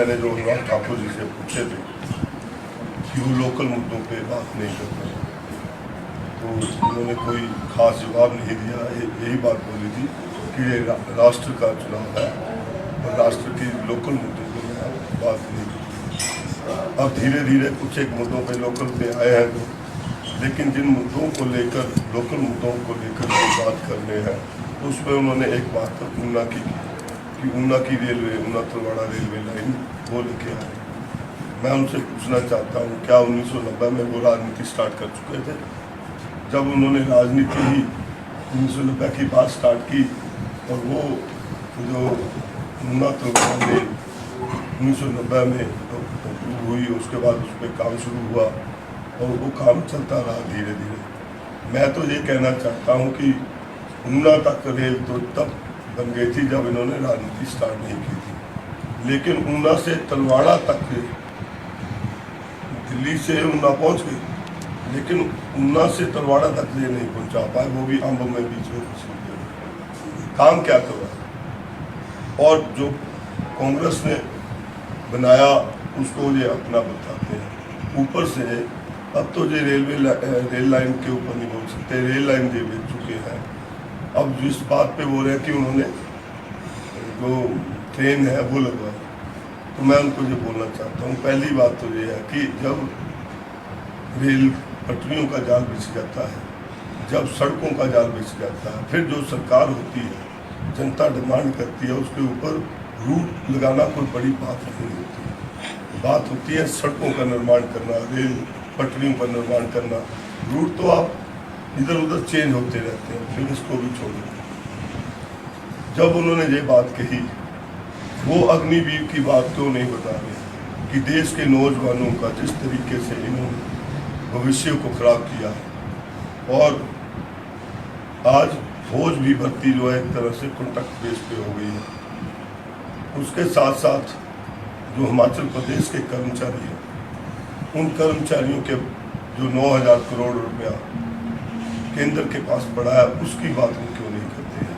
मैंने जो अनुराग ठाकुर जी से पूछे थे कि वो लोकल मुद्दों पे बात नहीं करते, तो उन्होंने कोई खास जवाब नहीं दिया। यही बात बोली थी कि ये राष्ट्र का चुनाव है और राष्ट्र के लोकल मुद्दों पे बात नहीं की। अब धीरे धीरे कुछ एक मुद्दों पे लोकल पे आए हैं लोग, लेकिन जिन मुद्दों को लेकर लोकल मुद्दों को लेकर जो बात करने हैं उसमें उन्होंने एक बात पर ऊना की कि ऊना की railway, Una Talwara railway line वो लेके आए। मैं उनसे पूछना चाहता हूँ, क्या 1990 में वो राजनीति स्टार्ट कर चुके थे? जब उन्होंने राजनीति ही 1990 की बात स्टार्ट की और वो जो ऊना तलवाड़ा रेल 1990 में शुरू हुई, उसके बाद उस पर काम शुरू हुआ और वो काम चलता रहा धीरे धीरे। मैं तो ये कहना चाहता हूँ कि ऊना तक रेल तो तब बन गई थी जब इन्होंने राजनीति स्टार्ट नहीं की थी, लेकिन ऊना से तलवाड़ा तक दिल्ली से ऊना पहुंच गई, लेकिन ऊना से तलवाड़ा तक ये नहीं पहुंचा पाए, वो भी अम्ब में बीच में फंसी गई। काम क्या करवा और जो कांग्रेस ने बनाया उसको ये अपना बताते हैं। ऊपर से अब तो ये रेल लाइन के ऊपर नहीं बोल सकते, रेल लाइन ये बेच चुके हैं। अब जिस बात पे बोल रहे हैं कि उन्होंने जो ट्रेन है वो लगवाई, तो मैं उनको ये बोलना चाहता हूँ, पहली बात तो ये है कि जब रेल पटरियों का जाल बिछ जाता है, जब सड़कों का जाल बिछ जाता है, फिर जो सरकार होती है, जनता डिमांड करती है, उसके ऊपर रूट लगाना कोई बड़ी बात नहीं होती। बात होती है सड़कों का निर्माण करना, रेल पटरियों का निर्माण करना। रूट तो आप इधर उधर चेंज होते रहते हैं, फिर इसको भी छोड़ देते। जब उन्होंने ये बात कही, वो अग्निवीर की बात क्यों नहीं बता रहे कि देश के नौजवानों का जिस तरीके से इन्होंने भविष्य को खराब किया और आज फौज भी भर्ती जो है एक तरह से कॉन्ट्रैक्ट बेस पे हो गई है। उसके साथ साथ जो हिमाचल प्रदेश के कर्मचारी हैं, उन कर्मचारियों के जो 9,000 करोड़ रुपया केंद्र के पास पड़ा है, उसकी बात वो क्यों नहीं करते हैं?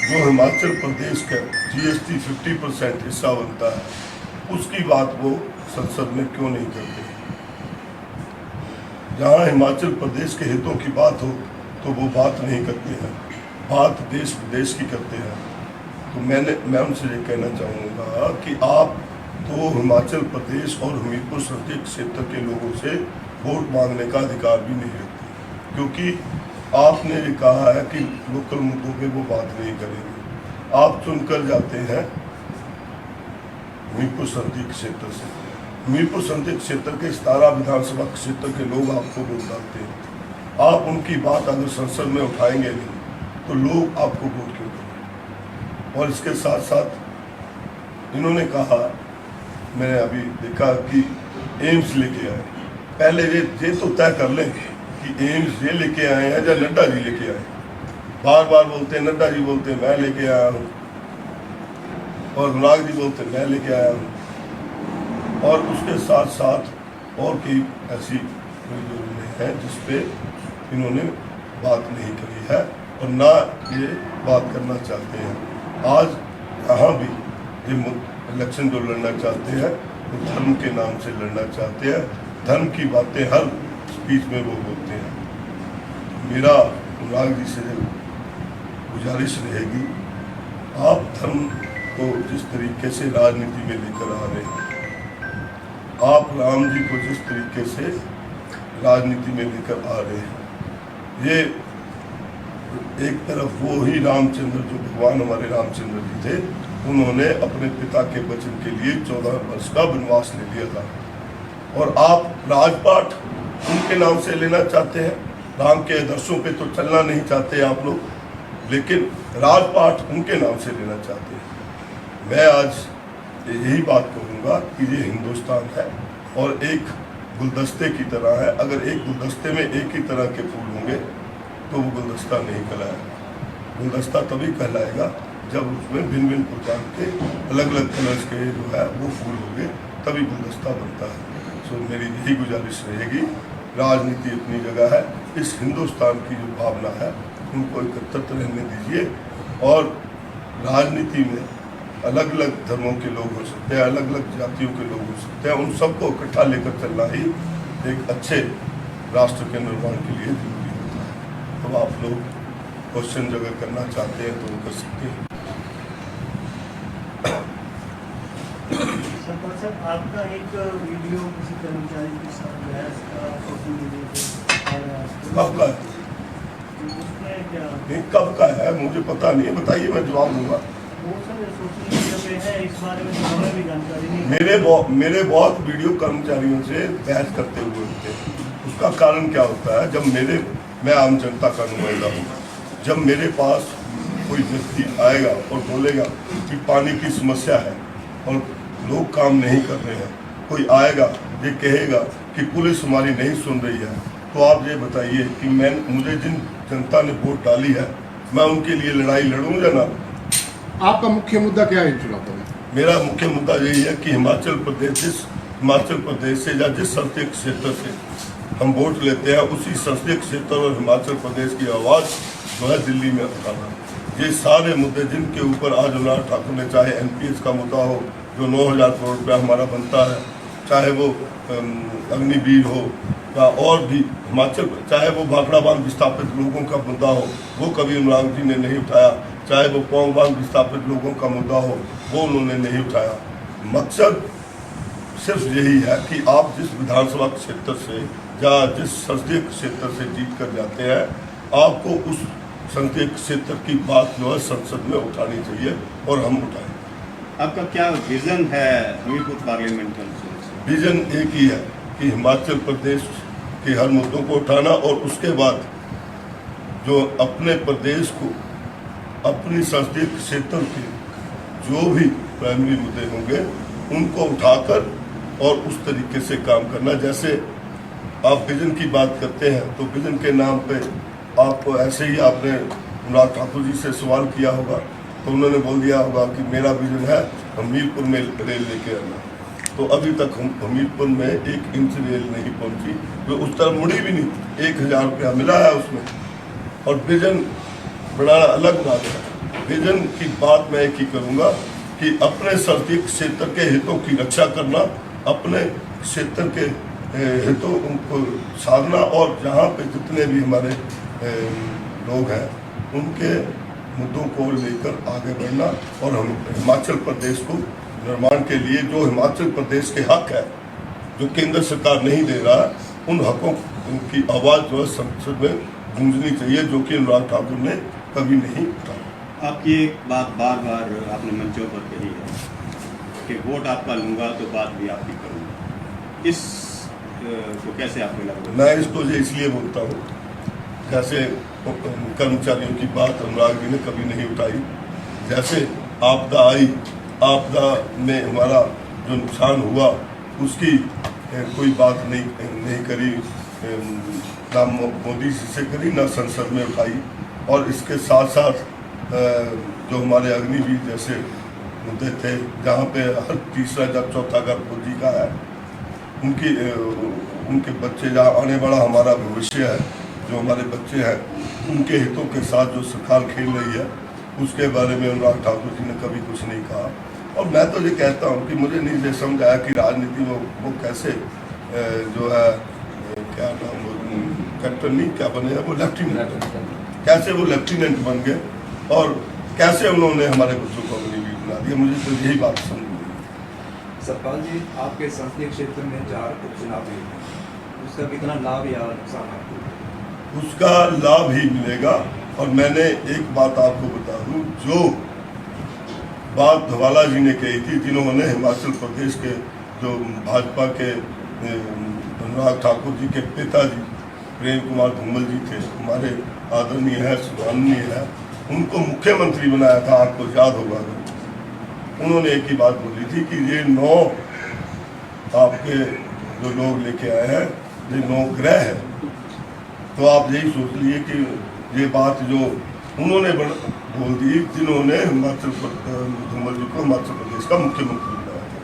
जो हिमाचल प्रदेश का GST 50% हिस्सा बनता है, उसकी बात वो संसद में क्यों नहीं करते? जहाँ हिमाचल प्रदेश के हितों की बात हो तो वो बात नहीं करते हैं, बात देश विदेश की करते हैं। तो मैं उनसे ये कहना चाहूँगा कि आप तो हिमाचल प्रदेश और हमीरपुर संसदीय क्षेत्र के लोगों से वोट मांगने का अधिकार भी नहीं रखते, क्योंकि आपने ये कहा है कि लोकल मुद्दों पे वो बात नहीं करेंगे। आप चुनकर जाते हैं हमीरपुर संसदीय क्षेत्र से, हमीरपुर संसदीय क्षेत्र के 17 विधानसभा क्षेत्र के लोग आपको वोट डालते हैं। आप उनकी बात अगर संसद में उठाएंगे नहीं तो लोग आपको वोट क्यों करेंगे? और इसके साथ साथ इन्होंने कहा, मैंने अभी देखा कि एम्स लेके आए। पहले ये तो तय कर लें कि एम्स ये लेके आए हैं या नड्डा जी लेके आए। बार बार बोलते हैं, नड्डा जी बोलते हैं मैं लेके आया हूँ, और अनुराग जी बोलते हैं मैं लेके आया हूँ, और उसके साथ साथ और कई ऐसी योजनाएं हैं जिसपे इन्होंने बात नहीं करी है और ना ये बात करना चाहते हैं। आज यहाँ भी ये इलेक्शन जो लड़ना चाहते हैं वो धर्म के नाम से लड़ना चाहते हैं। धर्म की बातें हर स्पीच में वो बोलते हैं। मेरा अनुराग जी से गुजारिश रहेगी, आप धर्म को जिस तरीके से राजनीति में लेकर आ रहे हैं, आप राम जी को जिस तरीके से राजनीति में लेकर आ रहे हैं, ये एक तरफ वो ही रामचंद्र जो भगवान हमारे रामचंद्र जी थे, उन्होंने अपने पिता के वचन के लिए 14 वर्ष का वनवास ले लिया था, और आप राजपाट उनके नाम से लेना चाहते हैं। राम के आदर्शों पे तो चलना नहीं चाहते आप लोग, लेकिन राजपाट उनके नाम से लेना चाहते हैं। मैं आज यही बात कहूँगा कि ये हिंदुस्तान है और एक गुलदस्ते की तरह है। अगर एक गुलदस्ते में एक ही तरह के फूल होंगे तो वो गुलदस्ता नहीं कहलाएगा। गुलदस्ता तभी कहलाएगा जब उसमें भिन्न भिन्न प्रकार के अलग अलग कलर्स के जो है वो फूल होंगे, तभी गुलदस्ता बनता है। सो मेरी यही गुजारिश रहेगी, राजनीति अपनी जगह है, इस हिंदुस्तान की जो भावना है उनको एकत्रित रहने दीजिए, और राजनीति में अलग अलग धर्मों के लोग हो सकते हैं, अलग अलग जातियों के लोग हो सकते हैं, उन सबको इकट्ठा लेकर चलना ही एक अच्छे राष्ट्र के निर्माण के लिए जरूरी होता है। तो आप लोग क्वेश्चन अगर करना चाहते हैं तो कर सकते हैं। सरपंच साहब, आपका एक वीडियो किसी कर्मचारी के साथ बहस का सोशल मीडिया पे कब का है? उसमें क्या नहीं, कब का है मुझे पता नहीं है, बताइए मैं जवाब दूंगा। वो सब सोशल मीडिया पे है, इस बारे में तो हमें भी जानकारी नहीं। मेरे बहुत वीडियो कर्मचारियों से बहस करते हुए होते हैं। उसका कारण क्या होता है, जब मैं आम जनता का नुमाइंदा हूँ, जब मेरे पास कोई व्यक्ति आएगा और बोलेगा कि पानी की समस्या है और लोग काम नहीं कर रहे हैं, कोई आएगा ये कहेगा कि पुलिस हमारी नहीं सुन रही है, तो आप ये बताइए कि मुझे जिन जनता ने वोट डाली है, मैं उनके लिए लड़ाई लड़ूं या ना? आपका मुख्य मुद्दा क्या है इन चुनावों में? मेरा मुख्य मुद्दा यही है कि हिमाचल प्रदेश से या जिस संसदीय क्षेत्र से हम वोट लेते हैं, उसी संसदीय क्षेत्र और हिमाचल प्रदेश की आवाज़ जो है दिल्ली में उठाना। ये सारे मुद्दे जिनके ऊपर आज अनुराग ठाकुर ने, चाहे एनपीएस का मुद्दा हो जो 9,000 करोड़ रुपया हमारा बनता है, चाहे वो अग्निवीर हो या और भी हिमाचल, चाहे वो भाखड़ा बांध विस्थापित लोगों का मुद्दा हो, वो कभी अनुराग जी ने नहीं उठाया, चाहे वो पौंग बांध विस्थापित लोगों का मुद्दा हो, वो उन्होंने नहीं उठाया। मकसद सिर्फ यही है कि आप जिस विधानसभा क्षेत्र से या जिस संसदीय क्षेत्र से जीत कर जाते हैं, आपको उस संसदीय क्षेत्र की बात जो है संसद में उठानी चाहिए और हम उठाएं। आपका क्या विजन है हमीरपुर पार्लियामेंट काउंसिल? विजन एक ही है कि हिमाचल प्रदेश के हर मुद्दों को उठाना और उसके बाद जो अपने प्रदेश को, अपनी संसदीय क्षेत्र के जो भी प्राइमरी मुद्दे होंगे उनको उठाकर और उस तरीके से काम करना। जैसे आप विजन की बात करते हैं तो विजन के नाम पे आप ऐसे ही आपने अनुराग ठाकुर जी से सवाल किया होगा तो उन्होंने बोल दिया होगा कि मेरा विजन है हमीरपुर में रेल लेके आना। तो अभी तक हमीरपुर में 1 इंच रेल नहीं पहुंची, तो उस तरफ मुड़ी भी नहीं। 1,000 रुपया मिला है उसमें। और विजन बनाना अलग बात है। विजन की बात मैं एक ही करूँगा कि अपने संसदीय क्षेत्र के हितों की रक्षा करना, अपने क्षेत्र के हितों को साधना और जहाँ पे जितने भी हमारे लोग हैं उनके मुद्दों को लेकर आगे बढ़ना और हम हिमाचल प्रदेश को निर्माण के लिए जो हिमाचल प्रदेश के हक है जो केंद्र सरकार नहीं दे रहा, उन हकों की आवाज़ जो है संसद में गूंजनी चाहिए, जो कि अनुराग ठाकुर ने कभी नहीं उठाया। आपकी एक बात बार बार आपने मंचों पर कही है कि वोट आपका लूँगा तो बात भी आपकी करूँगा। इस को कैसे आपको लगा? मैं इसको ये इसलिए बोलता हूँ, जैसे कर्मचारियों की बात अनुराग जी ने कभी नहीं उठाई। जैसे आपदा आई, आपदा में हमारा जो नुकसान हुआ उसकी कोई बात नहीं करी, ना मोदी जी से करी, ना संसद में उठाई। और इसके साथ साथ जो हमारे अग्निवीर जैसे मुद्दे थे, जहाँ पे हर तीसरा या चौथा घर फौजी का है, उनके बच्चे, जहाँ आने वाला हमारा भविष्य है, जो हमारे बच्चे हैं, उनके हितों के साथ जो सरकार खेल रही है, उसके बारे में अनुराग ठाकुर जी ने कभी कुछ नहीं कहा। और मैं तो ये कहता हूँ कि मुझे नहीं ये समझ आया कि राजनीति में वो कैसे जो है क्या नाम, कैप्टन नहीं क्या बने हैं, वो लेफ्टिनेंट, कैसे वो लेफ्टिनेंट बन गए और कैसे उन्होंने हमारे बच्चों को अग्निवीर बना दिया। मुझे तो यही बात समझ नहीं। सरपाल जी, आपके संसदीय क्षेत्र में 4 उपचुनाव हुए, उसका कितना लाभ या नुकसान आपको? उसका लाभ ही मिलेगा। और मैंने एक बात आपको बता दूं, जो बात धवाला जी ने कही थी, जिन्होंने हिमाचल प्रदेश के जो भाजपा के अनुराग ठाकुर जी के पिताजी प्रेम कुमार धूमल जी थे, हमारे आदरणीय है, सम्माननीय है, उनको मुख्यमंत्री बनाया था, आपको याद होगा। उन्होंने एक ही बात बोली थी कि ये 9 आपके जो लोग लेके आए हैं, ये 9 ग्रह है। तो आप यही सोच लिए कि ये बात जो उन्होंने बोल दी, जिन्होंने हिमाचल धूमल जी को हिमाचल प्रदेश का मुख्यमंत्री बनाया था,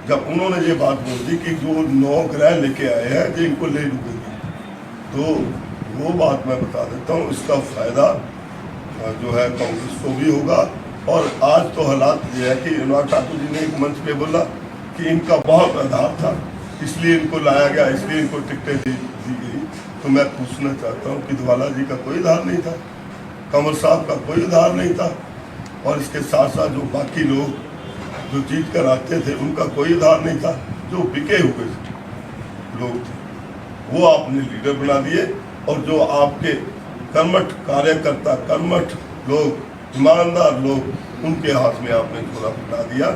जब उन्होंने ये बात बोल दी कि जो 9 ग्रह लेके आए हैं जो इनको ले डूबेगी, तो वो बात मैं बता देता हूँ, इसका फायदा जो है कांग्रेस को भी होगा और आज तो हालात ये है कि अनुराग ठाकुर जी ने एक मंच पे बोला कि इनका बहुत आधार था, इसलिए इनको लाया गया, इसलिए इनको टिकटें दी गई। तो मैं पूछना चाहता हूँ कि धवाला जी का कोई आधार नहीं था, कंवर साहब का कोई आधार नहीं था, और इसके साथ साथ जो बाकी लोग जो जीत कर आते थे उनका कोई आधार नहीं था। जो बिके हुए लोग थे वो आपने लीडर बना दिए, और जो आपके कर्मठ कार्यकर्ता, कर्मठ लोग, ईमानदार लोग, उनके हाथ में आपने थोड़ा बना दिया।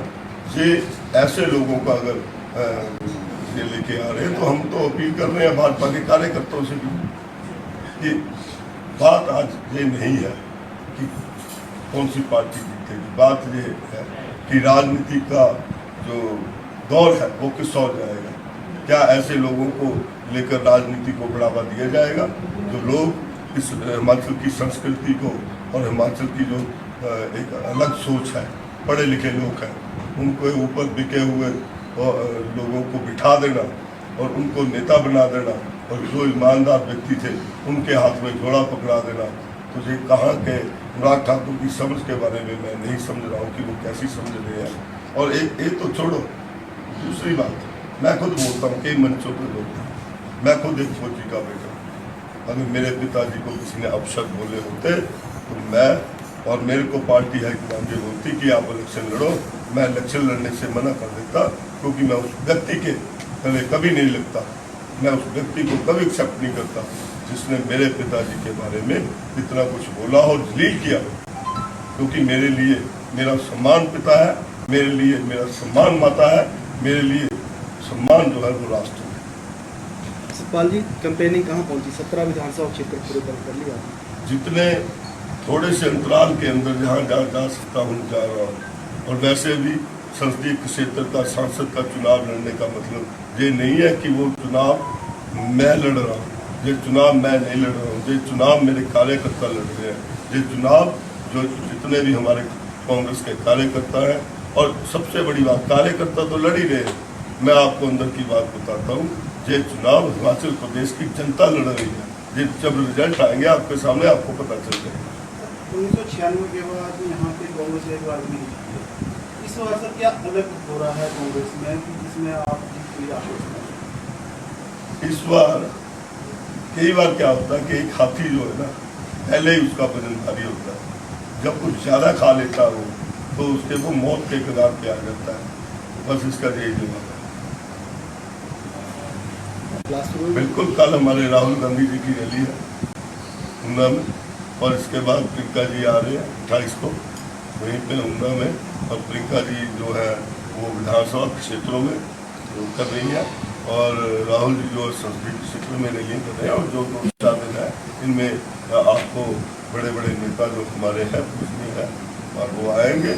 ये ऐसे लोगों का अगर ये लेके आ रहे हैं तो हम तो अपील कर रहे हैं भाजपा के कार्यकर्ताओं से भी कि बात आज ये नहीं है कि कौन सी पार्टी जीतेगी, बात ये है कि राजनीति का जो दौर है वो किस ओर जाएगा। क्या ऐसे लोगों को लेकर राजनीति को बढ़ावा दिया जाएगा जो लोग इस हिमाचल की संस्कृति को और हिमाचल की जो एक अलग सोच है, पढ़े लिखे लोग हैं, उनको ऊपर बिके हुए लोगों को बिठा देना और उनको नेता बना देना, और जो ईमानदार व्यक्ति थे उनके हाथ में घोड़ा पकड़ा देना। तो ये कहाँ के अनुराग ठाकुर की समझ के बारे में मैं नहीं समझ रहा हूँ कि वो कैसी समझ रहे हैं। और एक तो छोड़ो, दूसरी बात, मैं खुद बोलता हूँ कई मंचों पर लोग हैं, मैं खुद एक फौजी का बेटा, अगर मेरे पिताजी को किसी ने अपशब्द बोले होते तो मैं और मेरे को पार्टी हाईकमान ये बोलती कि आप इलेक्शन लड़ो, मैं इलेक्शन लड़ने से मना कर देता, क्योंकि मैं उस व्यक्ति के गले कभी नहीं लगता, मैं उस व्यक्ति को कभी एक्सेप्ट नहीं करता जिसने मेरे पिताजी के बारे में इतना कुछ बोला और जलील किया। क्योंकि मेरे लिए मेरा सम्मान पिता है, मेरे लिए मेरा सम्मान माता है, मेरे लिए सम्मान जो है वो राष्ट्र है। सतपाल जी, कैंपेनिंग कहाँ पहुंची? 17 विधानसभा क्षेत्र पूरे कर लिया? जितने थोड़े से अंतराल के अंदर जहाँ जा सकता हूँ जा रहा हूँ, और वैसे भी संसदीय क्षेत्र का सांसद का चुनाव लड़ने का मतलब ये नहीं है कि वो चुनाव मैं लड़ रहा हूँ, ये चुनाव मैं नहीं लड़ रहा हूँ, ये चुनाव मेरे कार्यकर्ता लड़ रहे हैं, ये चुनाव जो जितने भी हमारे कांग्रेस के कार्यकर्ता हैं, और सबसे बड़ी बात कार्यकर्ता तो लड़ ही रहे हैं, मैं आपको अंदर की बात बताता हूँ, ये चुनाव हिमाचल प्रदेश की जनता लड़ रही है। ये जब रिजल्ट आएंगे आपके सामने आपको पता चल जाएगा। 1996 के बाद यहाँ पे कांग्रेस एक बार भी नहीं जीती। इस बार सर क्या अलग हो रहा है कांग्रेस में कि जिसमें आप जीत की आशा? इस बार कई बार क्या होता है कि एक हाथी जो है ना, पहले ही उसका वजन भारी होता है, जब कुछ ज़्यादा खा लेता हो तो उसके वो मौत के कगार पे आ जाता है। बस इसका यही जवाब है। बिल्कुल, कल हमारे राहुल गांधी जी की रैली है ऊना में, और इसके बाद प्रियंका जी आ रहे हैं 28 को वहीं पे ऊना में, और प्रियंका जी जो है वो विधानसभा क्षेत्रों में कर रही है, और राहुल जी जो संसदीय क्षेत्र में रैली कर रहे हैं, और जो 2-4 दिन है इनमें आपको बड़े बड़े नेता जो हमारे हैं पूछनी है और वो आएंगे।